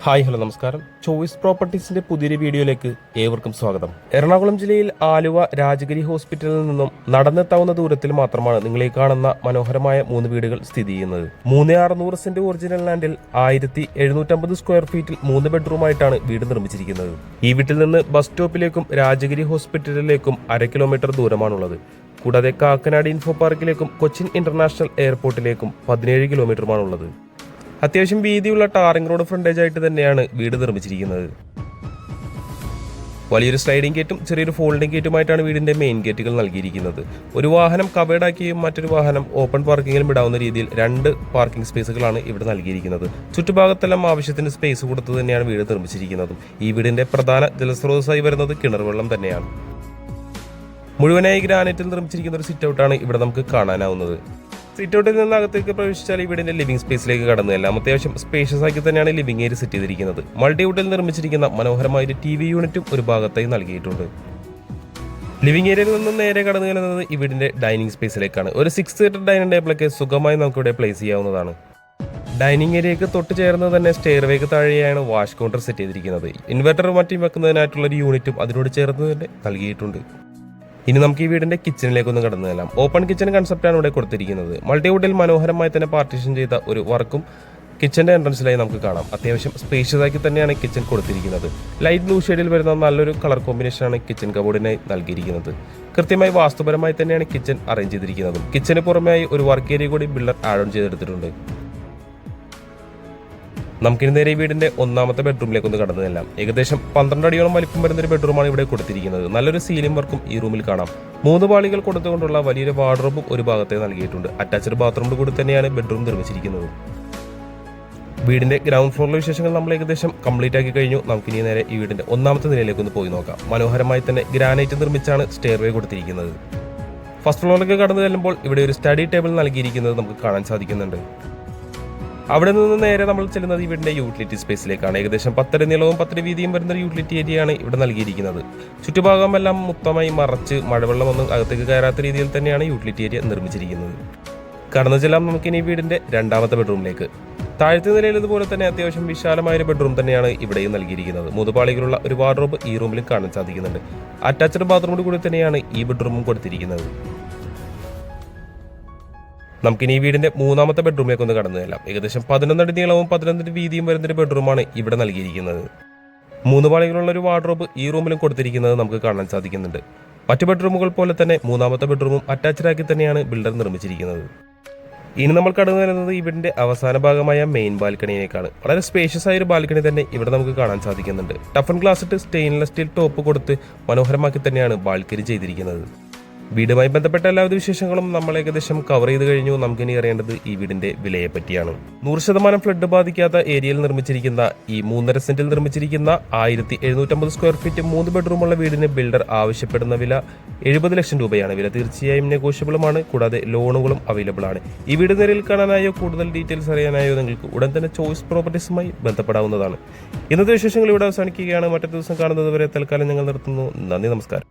Hi hello നമസ്കാരം. Choice പ്രോപ്പർട്ടീസിന്റെ പുതിയൊരു വീഡിയോയിലേക്ക് ഏവർക്കും സ്വാഗതം. എറണാകുളം ജില്ലയിൽ ആലുവ രാജഗിരി ഹോസ്പിറ്റലിൽ നിന്നും നടന്നെത്താവുന്ന ദൂരത്തിൽ മാത്രമാണ് നിങ്ങൾ ഈ കാണുന്ന മനോഹരമായ 3 വീടുകൾ സ്ഥിതി ചെയ്യുന്നത്. 3600 സെന്റ് ഒറിജിനൽ ലാൻഡിൽ 1750 സ്ക്വയർ ഫീറ്റിൽ 3 ബെഡ്റൂമായിട്ടാണ് വീട് നിർമ്മിച്ചിരിക്കുന്നത്. ഈ വീട്ടിൽ നിന്ന് ബസ് സ്റ്റോപ്പിലേക്കും രാജഗിരി ഹോസ്പിറ്റലിലേക്കും 1/2 കിലോമീറ്റർ ദൂരമാണുള്ളത്. കൂടാതെ കാക്കനാട് ഇൻഫോ പാർക്കിലേക്കും കൊച്ചിൻ ഇന്റർനാഷണൽ എയർപോർട്ടിലേക്കും 17 കിലോമീറ്ററുമാണുള്ളത്. അത്യാവശ്യം വീതിയുള്ള ടാറിംഗ് റോഡ് ഫ്രണ്ടേജ് ആയിട്ട് തന്നെയാണ് വീട് നിർമ്മിച്ചിരിക്കുന്നത്. വലിയൊരു സ്ലൈഡിംഗ് ഗേറ്റും ചെറിയൊരു ഫോൾഡിംഗ് ഗേറ്റുമായിട്ടാണ് വീടിന്റെ മെയിൻ ഗേറ്റുകൾ നൽകിയിരിക്കുന്നത്. ഒരു വാഹനം കവേർഡ് ആക്കിയും മറ്റൊരു വാഹനം ഓപ്പൺ പാർക്കിങ്ങിലും ഇടാവുന്ന രീതിയിൽ 2 പാർക്കിംഗ് സ്പേസുകളാണ് ഇവിടെ നൽകിയിരിക്കുന്നത്. ചുറ്റുഭാഗത്തെല്ലാം ആവശ്യത്തിന് സ്പേസ് കൊടുത്തു തന്നെയാണ് വീട് നിർമ്മിച്ചിരിക്കുന്നത്. ഈ വീടിന്റെ പ്രധാന ജലസ്രോതസ്സായി വരുന്നത് കിണർ വെള്ളം തന്നെയാണ്. മുഴുവനായി ഗ്രാനൈറ്റിൽ നിർമ്മിച്ചിരിക്കുന്ന ഒരു സിറ്റ് ഔട്ടാണ് ഇവിടെ നമുക്ക് കാണാനാവുന്നത്. സിറ്റ് ഔട്ടിൽ നിന്ന് അകത്തേക്ക് പ്രവേശിച്ചാൽ ഈ വീടിന്റെ ലിവിംഗ് സ്പേസിലേക്ക് കടന്നു. എല്ലാം അത്യാവശ്യം സ്പേഷ്യസ് ആക്കി തന്നെയാണ് ലിവിംഗ് ഏരിയ സെറ്റ് ചെയ്തിരിക്കുന്നത്. മൾട്ടിവുഡിൽ നിർമ്മിച്ചിരിക്കുന്ന മനോഹരമായ ഒരു TV യൂണിറ്റും ഒരു ഭാഗത്തായി നൽകിയിട്ടുണ്ട്. ലിവിംഗ് ഏരിയയിൽ നിന്നും നേരെ കടന്നു ചെല്ലുന്നത് ഈ വീടിന്റെ ഡൈനിങ് സ്പേസിലേക്കാണ്. ഒരു 6 സീറ്റർ ഡൈനിങ് ടേബിളൊക്കെ സുഖമായി നമുക്കിവിടെ പ്ലേസ് ചെയ്യാവുന്നതാണ്. ഡൈനിങ് ഏരിയയ്ക്ക് തൊട്ട് ചേർന്ന് തന്നെ സ്റ്റെയർവേക്ക് താഴെയാണ് വാഷ് കൗണ്ടർ സെറ്റ് ചെയ്തിരിക്കുന്നത്. ഇൻവെർട്ടർ മറ്റും വെക്കുന്നതിനായിട്ടുള്ള ഒരു യൂണിറ്റും അതിനോട് ചേർന്ന് തന്നെ നൽകിയിട്ടുണ്ട്. ഇനി നമുക്ക് ഈ വീടിന്റെ കിച്ചണിലേക്കൊന്ന് കടന്നു ചെല്ലാം. ഓപ്പൺ കിച്ചൺ കൺസെപ്റ്റാണ് ഇവിടെ കൊടുത്തിരിക്കുന്നത്. മൾട്ടിവുഡിൽ മനോഹരമായി തന്നെ പാർട്ടീഷൻ ചെയ്ത ഒരു വർക്കും കിച്ചന്റെ എൻട്രൻസിലായി നമുക്ക് കാണാം. അത്യാവശ്യം സ്പേഷ്യസ് ആക്കി തന്നെയാണ് കിച്ചൺ കൊടുത്തിരിക്കുന്നത്. ലൈറ്റ് ബ്ലൂ ഷെയ്ഡിൽ വരുന്ന നല്ലൊരു കളർ കോമ്പിനേഷനാണ് കിച്ചൺ കബോർഡിനായി നൽകിയിരിക്കുന്നത്. കൃത്യമായി വാസ്തുപരമായി തന്നെയാണ് കിച്ചൺ അറേഞ്ച് ചെയ്തിരിക്കുന്നത്. കിച്ചന് പുറമെയായി ഒരു വർക്ക് ഏരിയ കൂടി ബിൽഡർ ആഡ് ഓൺ ചെയ്തെടുത്തിട്ടുണ്ട്. നമുക്കിനി നേരെ ഈ വീടിന്റെ 1ാമത്തെ ബെഡ്റൂമിലേക്ക് ഒന്ന് കടന്നു ചെല്ലാം. ഏകദേശം 12 അടിയോളം വലിപ്പം വരുന്ന ഒരു ബെഡ്റൂമാണ് ഇവിടെ കൊടുത്തിരിക്കുന്നത്. നല്ലൊരു സീലിംഗ് വർക്കും ഈ റൂമിൽ കാണാം. 3 പാളികൾ കൊടുത്തുകൊണ്ടുള്ള വലിയൊരു വാർഡ്രോബും ഒരു ഭാഗത്തെ നൽകിയിട്ടുണ്ട്. അറ്റാച്ച്ഡ് ബാത്റൂമിൽ കൂടി തന്നെയാണ് ബെഡ്റൂം നിർമ്മിച്ചിരിക്കുന്നത്. വീടിന്റെ ഗ്രൗണ്ട് ഫ്ലോറിലെ വിശേഷങ്ങൾ നമ്മൾ ഏകദേശം കംപ്ലീറ്റ് ആക്കി കഴിഞ്ഞു. നമുക്കിനി നേരെ ഈ വീടിന്റെ 1ാമത്തെ നിലയിലേക്ക് ഒന്ന് പോയി നോക്കാം. മനോഹരമായി തന്നെ ഗ്രാനൈറ്റ് നിർമ്മിച്ചാണ് സ്റ്റെയർവേ കൊടുത്തിരിക്കുന്നത്. ഫസ്റ്റ് ഫ്ലോറിലേക്ക് കടന്നു ചെല്ലുമ്പോൾ ഇവിടെ ഒരു സ്റ്റഡി ടേബിൾ നൽകിയിരിക്കുന്നത് നമുക്ക് കാണാൻ സാധിക്കുന്നുണ്ട്. അവിടെ നിന്ന് നേരെ നമ്മൾ ചെല്ലുന്നത് വീടിന്റെ യൂട്ടിലിറ്റി സ്പേസിലേക്കാണ്. ഏകദേശം 10 അടി നീളവും 10 അടി വീതിയും വരുന്ന ഒരു യൂട്ടിലിറ്റി ഏരിയയാണ് ഇവിടെ നൽകിയിരിക്കുന്നത്. ചുറ്റുഭാഗമെല്ലാം മൊത്തമായി മറച്ച് മഴവെള്ളമൊന്നും അകത്തേക്ക് കയറാത്ത രീതിയിൽ തന്നെയാണ് യൂട്ടിലിറ്റി ഏരിയ നിർമ്മിച്ചിരിക്കുന്നത്. കടന്നു ചെല്ലാം നമുക്കിനി വീടിന്റെ 2ാമത്തെ ബെഡ്റൂമിലേക്ക്. താഴത്തെ നിലയിലതുപോലെ തന്നെ അത്യാവശ്യം വിശാലമായ ഒരു ബെഡ്റൂം തന്നെയാണ് ഇവിടെയും നൽകിയിരിക്കുന്നത്. 3 പാളികളുള്ള ഒരു വാർഡ്രോബ് ഈ റൂമിലും കാണാൻ സാധിക്കുന്നുണ്ട്. അറ്റാച്ച്ഡ് ബാത്റൂമോട് കൂടി തന്നെയാണ് ഈ ബെഡ്റൂമും കൊടുത്തിരിക്കുന്നത്. നമുക്കിനി ഈ വീടിന്റെ 3ാമത്തെ ബെഡ്റൂമിലേക്ക് ഒന്ന് കടന്നു ചെല്ലാം. ഏകദേശം 11 അടി നീളവും 11 അടി വീതിയും വരുന്നൊരു ബെഡ്റൂമാണ് ഇവിടെ നൽകിയിരിക്കുന്നത്. 3 പാളികളുള്ള ഒരു വാർഡ്രോബ് ഈ റൂമിലും കൊടുത്തിരിക്കുന്നത് നമുക്ക് കാണാൻ സാധിക്കുന്നുണ്ട്. മറ്റു ബെഡ്റൂമുകൾ പോലെ തന്നെ 3ാമത്തെ ബെഡ്റൂമും അറ്റാച്ച്ഡ് ആക്കി തന്നെയാണ് ബിൽഡർ നിർമ്മിച്ചിരിക്കുന്നത്. ഇനി നമ്മൾ കടന്നു വരുന്നത് ഈ വീടിന്റെ അവസാന ഭാഗമായ മെയിൻ ബാൽക്കണിയിലേക്കാണ്. വളരെ സ്പേഷ്യസ് ആയ ഒരു ബാൽക്കണി തന്നെ ഇവിടെ നമുക്ക് കാണാൻ സാധിക്കുന്നുണ്ട്. ടഫൻ ഗ്ലാസ് ഇട്ട് സ്റ്റെയിൻലെസ് സ്റ്റീൽ ടോപ്പ് കൊടുത്ത് മനോഹരമാക്കി തന്നെയാണ് ബാൽക്കണി ചെയ്തിരിക്കുന്നത്. വീടുമായി ബന്ധപ്പെട്ട എല്ലാവിധ വിശേഷങ്ങളും നമ്മൾ ഏകദേശം കവർ ചെയ്ത് കഴിഞ്ഞു. നമുക്കിനി അറിയേണ്ടത് ഈ വീടിന്റെ വിലയെ പറ്റിയാണ്. 100% ഫ്ലഡ് ബാധിക്കാത്ത ഏരിയയിൽ നിർമ്മിച്ചിരിക്കുന്ന ഈ 3.5 സെന്റിൽ നിർമ്മിച്ചിരിക്കുന്ന 1750 സ്ക്വയർ ഫീറ്റ് 3 ബെഡ്റൂമുള്ള വീടിന് ബിൽഡർ ആവശ്യപ്പെടുന്ന വില 70 ലക്ഷം രൂപയാണ്. വില തീർച്ചയായും നെഗോഷ്യബിളുമാണ്. കൂടാതെ ലോണുകളും അവൈലബിൾ ആണ്. ഈ വീട് നേരിൽ കാണാനായോ കൂടുതൽ ഡീറ്റെയിൽസ് അറിയാനായോ നിങ്ങൾക്ക് ഉടൻ തന്നെ ചോയ്സ് പ്രോപ്പർട്ടീസുമായി ബന്ധപ്പെടാവുന്നതാണ്. ഇന്നത്തെ വിശേഷങ്ങൾ ഇവിടെ അവസാനിക്കുകയാണ്. മറ്റൊരു ദിവസം കാണുന്നത് വരെ തൽക്കാലം ഞങ്ങൾ നിർത്തുന്നു. നന്ദി, നമസ്കാരം.